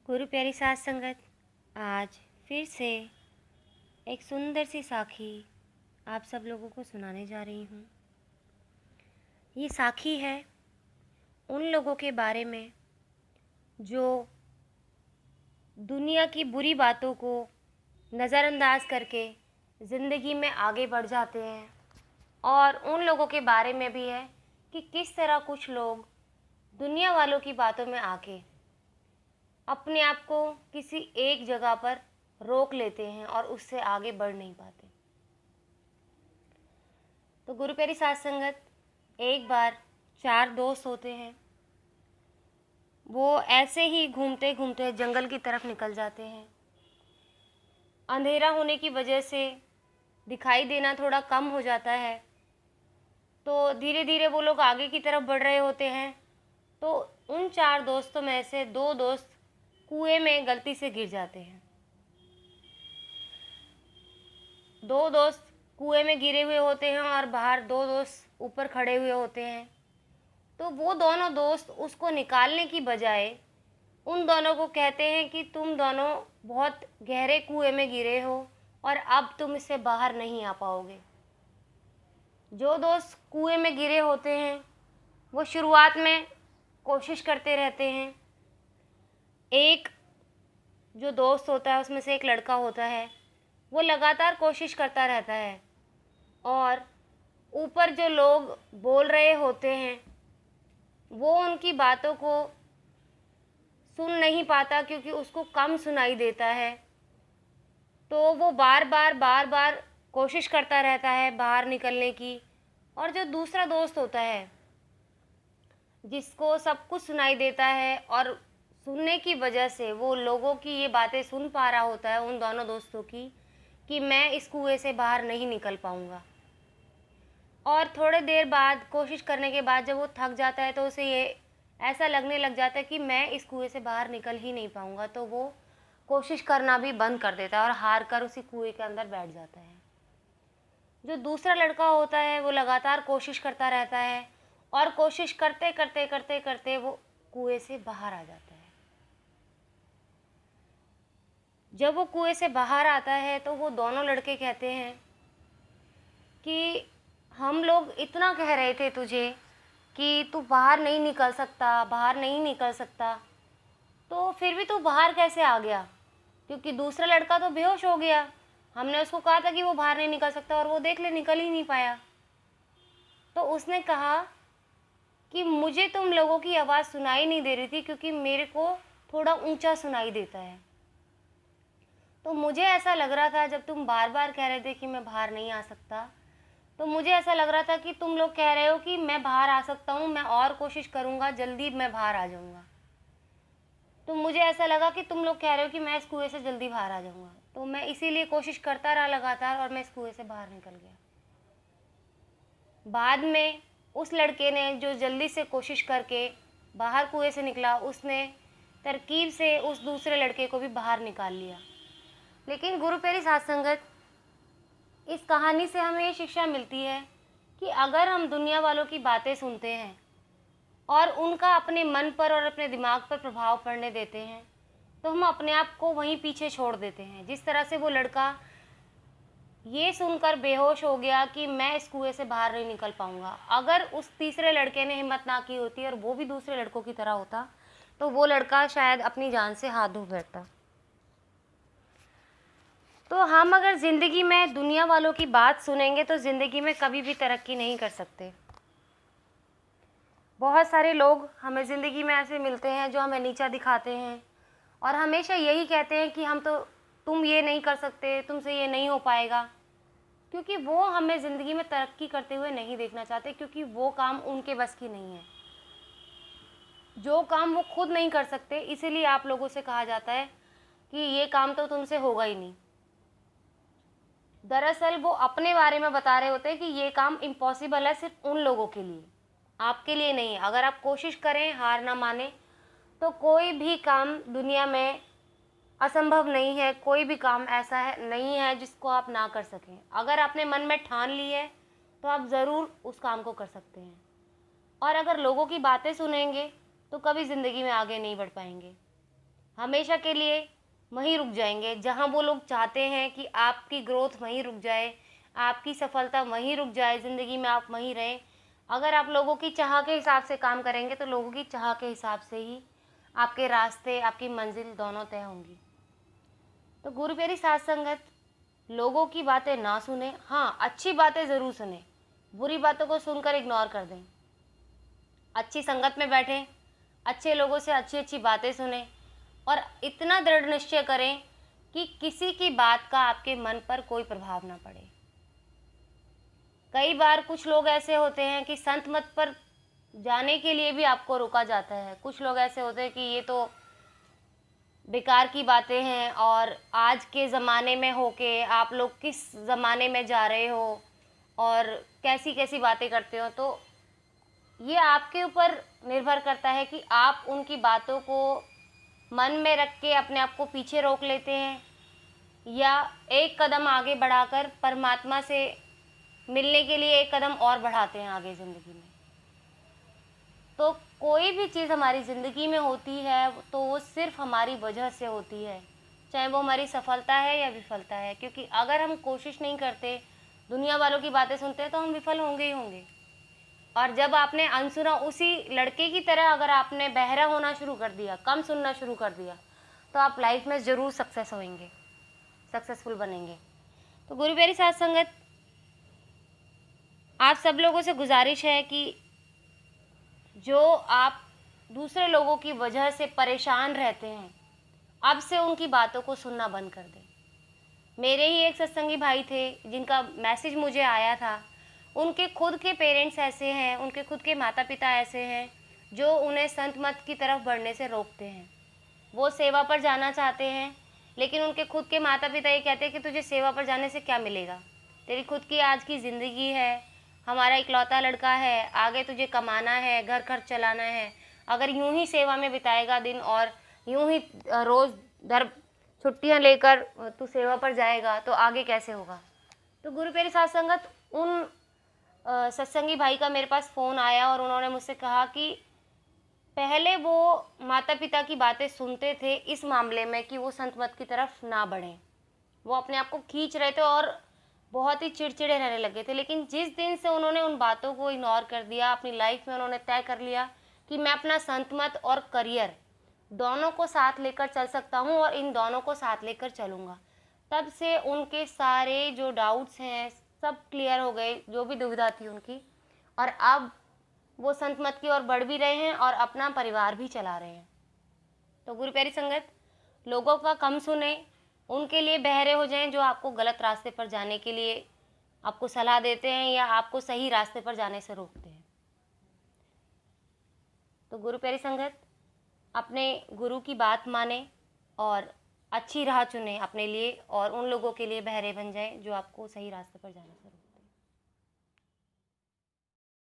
गुरु प्यारी साथ संगत, आज फिर से एक सुंदर सी साखी आप सब लोगों को सुनाने जा रही हूँ। ये साखी है उन लोगों के बारे में जो दुनिया की बुरी बातों को नज़रअंदाज करके ज़िंदगी में आगे बढ़ जाते हैं, और उन लोगों के बारे में भी है कि किस तरह कुछ लोग दुनिया वालों की बातों में आके अपने आप को किसी एक जगह पर रोक लेते हैं और उससे आगे बढ़ नहीं पाते। तो गुरु प्यारी साथ संगत, एक बार 4 दोस्त होते हैं। वो ऐसे ही घूमते घूमते जंगल की तरफ निकल जाते हैं। अंधेरा होने की वजह से दिखाई देना थोड़ा कम हो जाता है, तो धीरे धीरे वो लोग आगे की तरफ बढ़ रहे होते हैं। तो उन 4 दोस्तों में से 2 दोस्त कुएं में गलती से गिर जाते हैं। 2 दोस्त कुएं में गिरे हुए होते हैं और बाहर 2 दोस्त ऊपर खड़े हुए होते हैं। तो वो दोनों दोस्त उसको निकालने की बजाय उन दोनों को कहते हैं कि तुम दोनों बहुत गहरे कुएं में गिरे हो और अब तुम इससे बाहर नहीं आ पाओगे। जो दोस्त कुएं में गिरे होते हैं वो शुरुआत में कोशिश करते रहते हैं। एक जो दोस्त होता है उसमें से एक लड़का होता है, वो लगातार कोशिश करता रहता है और ऊपर जो लोग बोल रहे होते हैं वो उनकी बातों को सुन नहीं पाता, क्योंकि उसको कम सुनाई देता है। तो वो बार बार कोशिश करता रहता है बाहर निकलने की। और जो दूसरा दोस्त होता है जिसको सब कुछ सुनाई देता है और सुनने की वजह से वो लोगों की ये बातें सुन पा रहा होता है, उन दोनों दोस्तों की, कि मैं इस कुएं से बाहर नहीं निकल पाऊँगा। और थोड़े देर बाद कोशिश करने के बाद जब वो थक जाता है तो उसे ये ऐसा लगने लग जाता है कि मैं इस कुएं से बाहर निकल ही नहीं पाऊँगा। तो वो कोशिश करना भी बंद कर देता है और हार कर उसी कुएं के अंदर बैठ जाता है। जो दूसरा लड़का होता है वो लगातार कोशिश करता रहता है और कोशिश करते करते करते करते वो कुएं से बाहर आ जाता है। जब वो कुएं से बाहर आता है तो वो दोनों लड़के कहते हैं कि हम लोग इतना कह रहे थे तुझे कि तू बाहर नहीं निकल सकता, बाहर नहीं निकल सकता, तो फिर भी तू बाहर कैसे आ गया? क्योंकि दूसरा लड़का तो बेहोश हो गया। हमने उसको कहा था कि वो बाहर नहीं निकल सकता और वो देख ले निकल ही नहीं पाया। तो उसने कहा कि मुझे तुम लोगों की आवाज़ सुनाई नहीं दे रही थी, क्योंकि मेरे को थोड़ा ऊंचा सुनाई देता है। तो मुझे ऐसा लग रहा था, जब तुम बार बार कह रहे थे कि मैं बाहर नहीं आ सकता, तो मुझे ऐसा लग रहा था कि तुम लोग कह रहे हो कि मैं बाहर आ सकता हूँ, मैं और कोशिश करूँगा, जल्दी मैं बाहर आ जाऊँगा। तो मुझे ऐसा लगा कि तुम लोग कह रहे हो कि मैं इस कुएं से जल्दी बाहर आ जाऊँगा, तो मैं इसीलिए कोशिश करता रहा लगातार और मैं इस कुएं से बाहर निकल गया। बाद में उस लड़के ने जो जल्दी से कोशिश करके बाहर कुएं से निकला, उसने तरकीब से उस दूसरे लड़के को भी बाहर निकाल लिया। लेकिन गुरु प्यारी साथ संगत, इस कहानी से हमें ये शिक्षा मिलती है कि अगर हम दुनिया वालों की बातें सुनते हैं और उनका अपने मन पर और अपने दिमाग पर प्रभाव पड़ने देते हैं, तो हम अपने आप को वहीं पीछे छोड़ देते हैं। जिस तरह से वो लड़का ये सुनकर बेहोश हो गया कि मैं इस कुएं से बाहर नहीं निकल पाऊंगा, अगर उस तीसरे लड़के ने हिम्मत ना की होती और वो भी दूसरे लड़कों की तरह होता, तो वो लड़का शायद अपनी जान से हाथ धो बैठता। तो हम अगर ज़िंदगी में दुनिया वालों की बात सुनेंगे तो ज़िंदगी में कभी भी तरक्की नहीं कर सकते। बहुत सारे लोग हमें ज़िंदगी में ऐसे मिलते हैं जो हमें नीचा दिखाते हैं और हमेशा यही कहते हैं कि तुम ये नहीं कर सकते, तुमसे ये नहीं हो पाएगा, क्योंकि वो हमें ज़िंदगी में तरक्की करते हुए नहीं देखना चाहते, क्योंकि वो काम उनके बस की नहीं है, जो काम वो खुद नहीं कर सकते। इसीलिए आप लोगों से कहा जाता है कि ये काम तो तुमसे होगा ही नहीं। दरअसल वो अपने बारे में बता रहे होते हैं कि ये काम इम्पॉसिबल है सिर्फ उन लोगों के लिए, आपके लिए नहीं है। अगर आप कोशिश करें, हार ना माने, तो कोई भी काम दुनिया में असंभव नहीं है। कोई भी काम ऐसा है नहीं है जिसको आप ना कर सकें। अगर आपने मन में ठान ली है तो आप ज़रूर उस काम को कर सकते हैं। और अगर लोगों की बातें सुनेंगे तो कभी ज़िंदगी में आगे नहीं बढ़ पाएंगे। हमेशा के लिए वहीं रुक जाएंगे। जहाँ वो लोग चाहते हैं कि आपकी ग्रोथ वहीं रुक जाए, आपकी सफलता वहीं रुक जाए, ज़िंदगी में आप वहीं रहें। अगर आप लोगों की चाह के हिसाब से काम करेंगे तो लोगों की चाह के हिसाब से ही आपके रास्ते, आपकी मंजिल दोनों तय होंगी। तो गुरु प्यारी साथ संगत, लोगों की बातें ना सुने, हाँ अच्छी बातें ज़रूर सुने, बुरी बातों को सुनकर इग्नोर कर दें। अच्छी संगत में बैठें, अच्छे लोगों से अच्छी अच्छी बातें सुने और इतना दृढ़ निश्चय करें कि किसी की बात का आपके मन पर कोई प्रभाव ना पड़े। कई बार कुछ लोग ऐसे होते हैं कि संत मत पर जाने के लिए भी आपको रोका जाता है। कुछ लोग ऐसे होते हैं कि ये तो बेकार की बातें हैं और आज के ज़माने में होके आप लोग किस ज़माने में जा रहे हो और कैसी कैसी बातें करते हो। तो ये आपके ऊपर निर्भर करता है कि आप उनकी बातों को मन में रख के अपने आप को पीछे रोक लेते हैं या एक कदम आगे बढ़ाकर परमात्मा से मिलने के लिए एक कदम और बढ़ाते हैं आगे ज़िंदगी में। तो कोई भी चीज़ हमारी ज़िंदगी में होती है तो वो सिर्फ हमारी वजह से होती है, चाहे वो हमारी सफलता है या विफलता है। क्योंकि अगर हम कोशिश नहीं करते, दुनिया वालों की बातें सुनते हैं, तो हम विफल होंगे ही होंगे। और जब आपने अनसुना, उसी लड़के की तरह अगर आपने बहरा होना शुरू कर दिया, कम सुनना शुरू कर दिया, तो आप लाइफ में ज़रूर सक्सेस होंगे, सक्सेसफुल बनेंगे। तो गुरु प्यारी साथ संगत, आप सब लोगों से गुजारिश है कि जो आप दूसरे लोगों की वजह से परेशान रहते हैं, अब से उनकी बातों को सुनना बंद कर दें। मेरे ही एक सत्संगी भाई थे जिनका मैसेज मुझे आया था। उनके खुद के पेरेंट्स ऐसे हैं, उनके खुद के माता पिता ऐसे हैं जो उन्हें संत मत की तरफ बढ़ने से रोकते हैं। वो सेवा पर जाना चाहते हैं, लेकिन उनके खुद के माता पिता ये कहते हैं कि तुझे सेवा पर जाने से क्या मिलेगा, तेरी खुद की आज की ज़िंदगी है, हमारा इकलौता लड़का है, आगे तुझे कमाना है, घर खर्च चलाना है। अगर यूं ही सेवा में बिताएगा दिन और यूं ही रोज़ दर छुट्टियां लेकर तू सेवा पर जाएगा तो आगे कैसे होगा। तो गुरु प्यारी साथ संगत, उन सत्संगी भाई का मेरे पास फ़ोन आया और उन्होंने मुझसे कहा कि पहले वो माता पिता की बातें सुनते थे इस मामले में कि वो संत मत की तरफ ना बढ़ें। वो अपने आप को खींच रहे थे और बहुत ही चिड़चिड़े रहने लगे थे। लेकिन जिस दिन से उन्होंने उन बातों को इग्नोर कर दिया, अपनी लाइफ में उन्होंने तय कर लिया कि मैं अपना संत मत और करियर दोनों को साथ लेकर चल सकता हूँ और इन दोनों को साथ लेकर चलूँगा, तब से उनके सारे जो डाउट्स हैं सब क्लियर हो गए, जो भी दुविधा थी उनकी। और अब वो संत मत की ओर बढ़ भी रहे हैं और अपना परिवार भी चला रहे हैं। तो गुरु प्यारी संगत, लोगों का कम सुने, उनके लिए बहरे हो जाएं जो आपको गलत रास्ते पर जाने के लिए आपको सलाह देते हैं या आपको सही रास्ते पर जाने से रोकते हैं। तो गुरु प्यारी संगत, अपने गुरु की बात माने और अच्छी राह चुने अपने लिए और उन लोगों के लिए बहरे बन जाएं जो आपको सही रास्ते पर जाने से रोकते हैं।